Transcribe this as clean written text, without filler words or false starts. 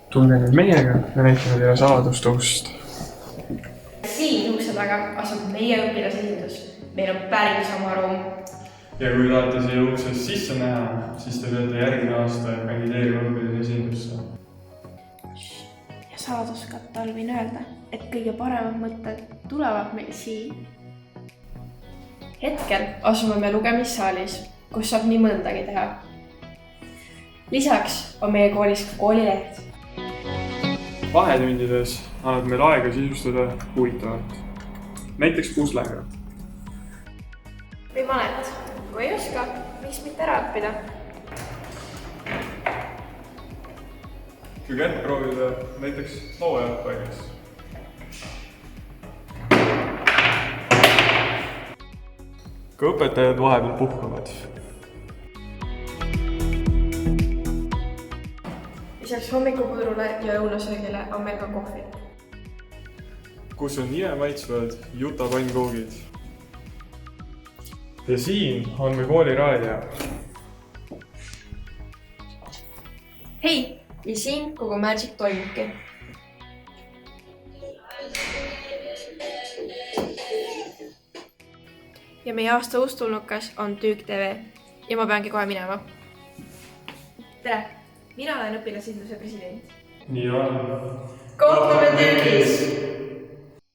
Tulge nüüd meiega ja näitame teile saladust ust. Siin ukse taga asub meie õpilasesindus. Meil on päris oma ruum. Ja kui tahate siia uksest sisse näha, siis te peate järgmine aasta kandideerima õpilasesindusse. Ja saladuskatte all võin öelda, et kõige paremad mõtted tulevad meil siin. Hetkel asume me lugemissaalis, kus saab nii mõndagi teha. Lisaks on meie koolis ka koolileht. Vahetundides annab meil aega sisustada huvitavat. Näiteks puslega. Või malet, kui ei oska, miks mitte ära õppida. Kui kätt proovida näiteks loojalgpallis. Kui õpetajad vahepeal puhkavad. Lisaks hommikupudrule ja lõunasöögile on meil ka kohvi. Kus on maitsvad Juta pannkoogid. Ja siin on me kooliraadio. Hei, ja siin kogu Magic toimubki. Ja meie aasta uustulnukas on Tüük TV ja ma peangi kohe minema. Tere, mina olen õpilasesinduse president. Nii on. Kohtume Tüükis!